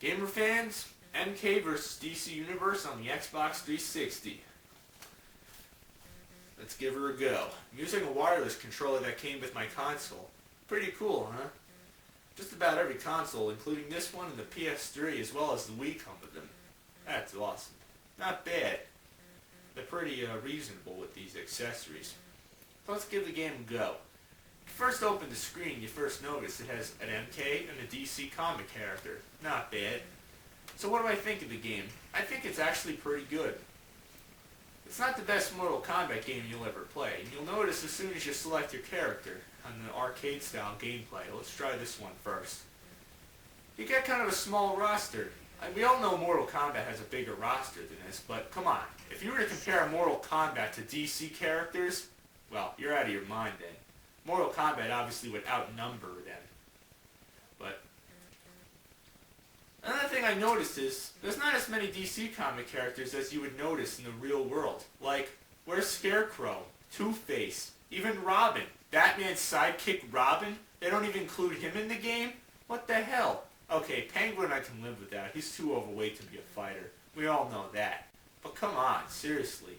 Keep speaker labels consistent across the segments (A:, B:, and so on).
A: Gamer fans, MK vs. DC Universe on the Xbox 360. Let's give her a go. I'm using a wireless controller that came with my console. Pretty cool, huh? Just about every console, including this one and the PS3 as well as the Wii, come with them. That's awesome. Not bad. They're pretty reasonable with these accessories. So let's give the game a go. First open the screen, you first notice it has an MK and a DC comic character. Not bad. So what do I think of the game? I think it's actually pretty good. It's not the best Mortal Kombat game you'll ever play, and you'll notice as soon as you select your character on the arcade style gameplay. Let's try this one first. You get kind of a small roster. We all know Mortal Kombat has a bigger roster than this, but come on. If you were to compare Mortal Kombat to DC characters, well, you're out of your mind then. Mortal Kombat obviously would outnumber them. But another thing I noticed is there's not as many DC comic characters as you would notice in the real world. Like, where's Scarecrow, Two-Face, even Robin? Batman's sidekick Robin? They don't even include him in the game? What the hell? Okay, Penguin I can live with that. He's too overweight to be a fighter. We all know that. But come on, seriously.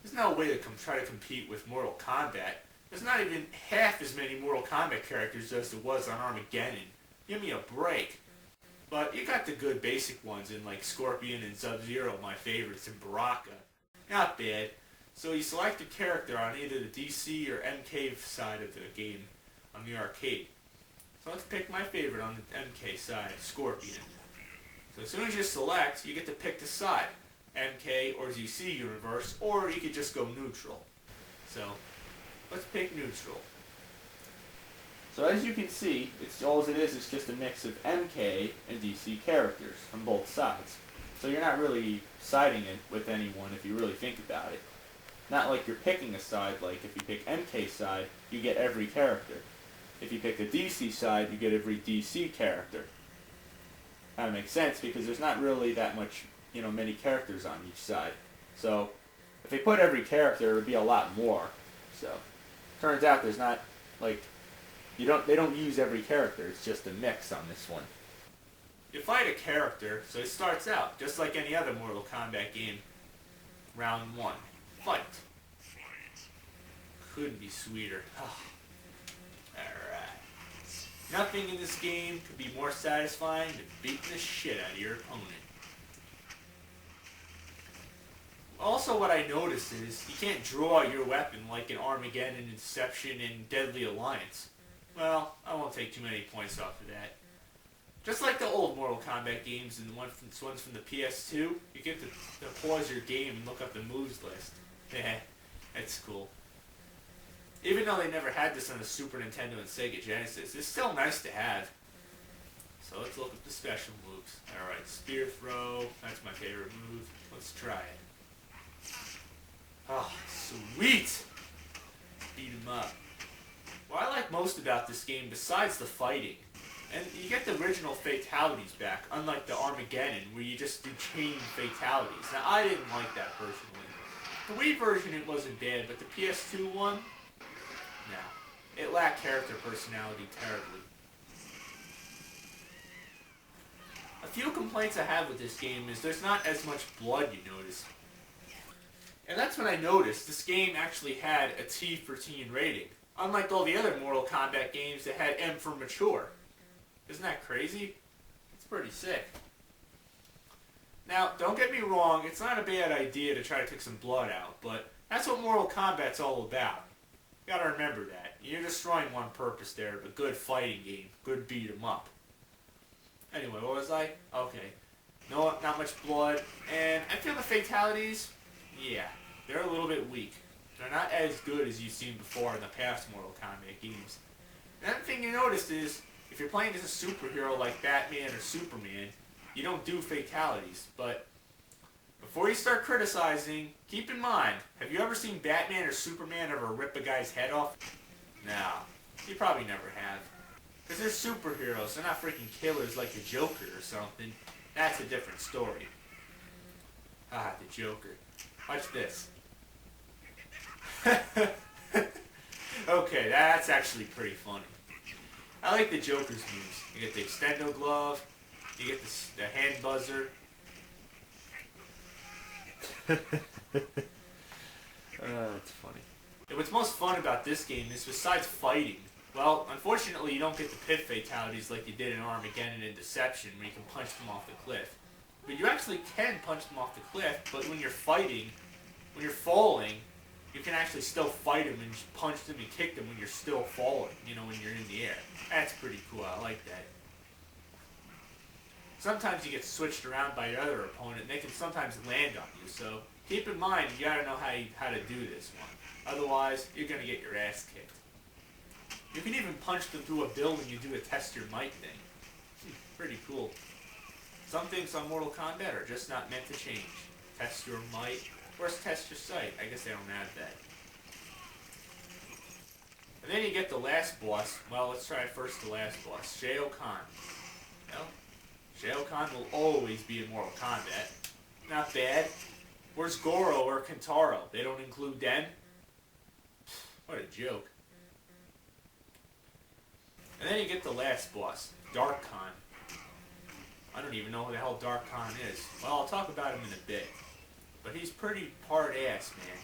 A: There's no way to try to compete with Mortal Kombat. There's not even half as many Mortal Kombat characters as there was on Armageddon. Give me a break. But you got the good basic ones in like Scorpion and Sub-Zero, my favorites, and Baraka. Not bad. So you select a character on either the DC or MK side of the game on the arcade. So let's pick my favorite on the MK side, Scorpion. So as soon as you select, you get to pick the side, MK or DC Universe, or you could just go neutral. So let's pick neutral. So as you can see, it's just a mix of MK and DC characters from both sides. So you're not really siding it with anyone if you really think about it. Not like you're picking a side, like if you pick MK side, you get every character. If you pick the DC side, you get every DC character. That makes sense because there's not really that much, many characters on each side. So if they put every character, it would be a lot more. So turns out there's not like they don't use every character. It's just a mix on this one. You fight a character, so it starts out just like any other Mortal Kombat game. Round 1. Fight. Couldn't be sweeter. Alright. Nothing in this game could be more satisfying than beating the shit out of your opponent. Also, what I noticed is you can't draw your weapon like in Armageddon, Inception, and Deadly Alliance. Well, I won't take too many points off of that. Just like the old Mortal Kombat games and the ones from the PS2, you get to pause your game and look up the moves list. That's cool. Even though they never had this on the Super Nintendo and Sega Genesis, it's still nice to have. So let's look at the special moves. Alright, spear throw, that's my favorite move. Let's try it. Oh, sweet! Beat him up. What I like most about this game, besides the fighting, and you get the original fatalities back, unlike the Armageddon, where you just do chain fatalities. Now, I didn't like that personally. The Wii version, it wasn't bad, but the PS2 one, no. It lacked character personality terribly. A few complaints I have with this game is there's not as much blood, you notice. And that's when I noticed this game actually had a T for teen rating. Unlike all the other Mortal Kombat games that had M for mature. Isn't that crazy? It's pretty sick. Now, don't get me wrong, it's not a bad idea to try to take some blood out, but that's what Mortal Kombat's all about. You gotta remember that. You're destroying one purpose there, but good fighting game. Good beat 'em up. Anyway, what was I? Okay. No, not much blood. And I feel the fatalities, yeah, they're a little bit weak. They're not as good as you've seen before in the past Mortal Kombat games. Another thing you notice is, if you're playing as a superhero like Batman or Superman, you don't do fatalities. But before you start criticizing, keep in mind, have you ever seen Batman or Superman ever rip a guy's head off? No, you probably never have. Because they're superheroes, they're not freaking killers like the Joker or something. That's a different story. Ah, the Joker. Watch this. Okay, that's actually pretty funny. I like the Joker's moves. You get the extendo glove, You get the hand buzzer.
B: That's funny.
A: And what's most fun about this game is besides fighting, well, unfortunately you don't get the pit fatalities like you did in Armageddon and Deception where you can punch them off the cliff. But you actually can punch them off the cliff, but when you're fighting, when you're falling, you can actually still fight them and punch them and kick them when you're still falling, you know, when you're in the air. That's pretty cool, I like that. Sometimes you get switched around by your other opponent and they can sometimes land on you, so keep in mind you gotta know how to do this one. Otherwise, you're gonna get your ass kicked. You can even punch them through a building and do a test your might thing. Pretty cool. Some things on Mortal Kombat are just not meant to change. Test your might, or test your sight. I guess they don't add that. And then you get the last boss. Well, let's try first the last boss, Shao Kahn. Well, Shao Kahn will always be in Mortal Kombat. Not bad. Where's Goro or Kentaro? They don't include them? What a joke. And then you get the last boss, Dark Khan. I don't even know who the hell Dark Khan is. Well, I'll talk about him in a bit. But he's pretty hard ass, man.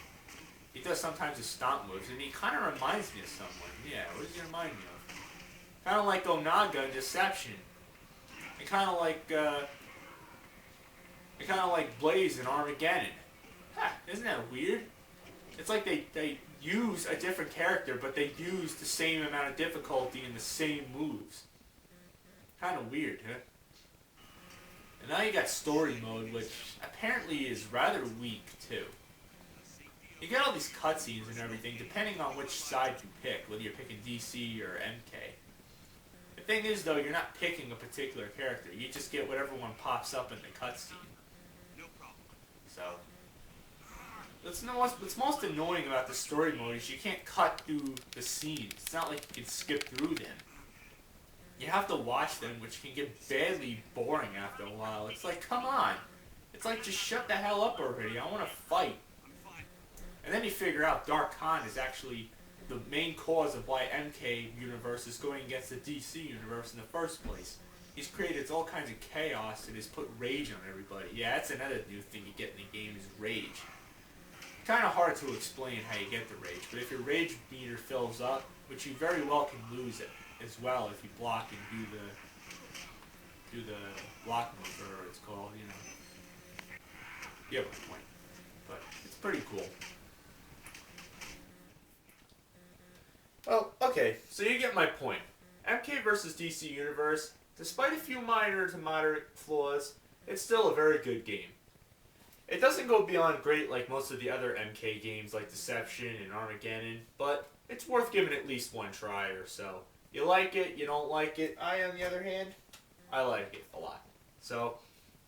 A: He does sometimes his stomp moves, and he kind of reminds me of someone. Yeah, what does he remind me of? Kind of like Onaga in Deception. And kind of like Blaze in Armageddon. Ha, isn't that weird? It's like they use a different character, but they use the same amount of difficulty and the same moves. Kind of weird, huh? And now you got story mode, which apparently is rather weak, too. You get all these cutscenes and everything, depending on which side you pick, whether you're picking DC or MK. The thing is, though, you're not picking a particular character. You just get whatever one pops up in the cutscene. So, what's most annoying about the story mode is you can't cut through the scenes. It's not like you can skip through them. You have to watch them, which can get badly boring after a while. It's like, come on. It's like, just shut the hell up already. I want to fight. And then you figure out Dark Khan is actually the main cause of why MK universe is going against the DC universe in the first place. He's created all kinds of chaos and has put rage on everybody. Yeah, that's another new thing you get in the game is rage. Kind of hard to explain how you get the rage, but if your rage meter fills up, which you very well can lose it as well if you block and do the block move, or whatever it's called, you know. You have a point, but it's pretty cool. Well, okay, so you get my point. MK vs. DC Universe, despite a few minor to moderate flaws, it's still a very good game. It doesn't go beyond great like most of the other MK games like Deception and Armageddon, but it's worth giving at least one try or so. You like it, you don't like it. I, on the other hand, I like it a lot. So,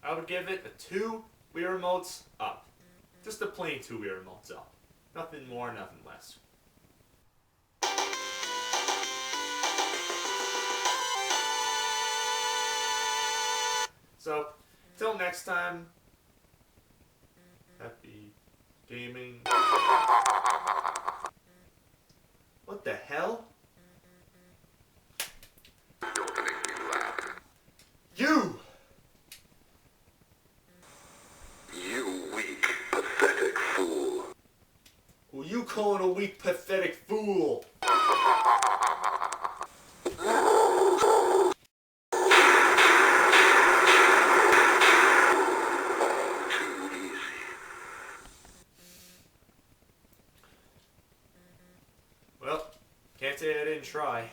A: I would give it a 2 Wii Remotes up. Just a plain 2 Wii Remotes up. Nothing more, nothing less. So, till next time, happy gaming. What the hell? You!
C: You weak, pathetic fool.
A: Who you calling a weak, pathetic fool?
C: Too easy.
A: Well, can't say I didn't try.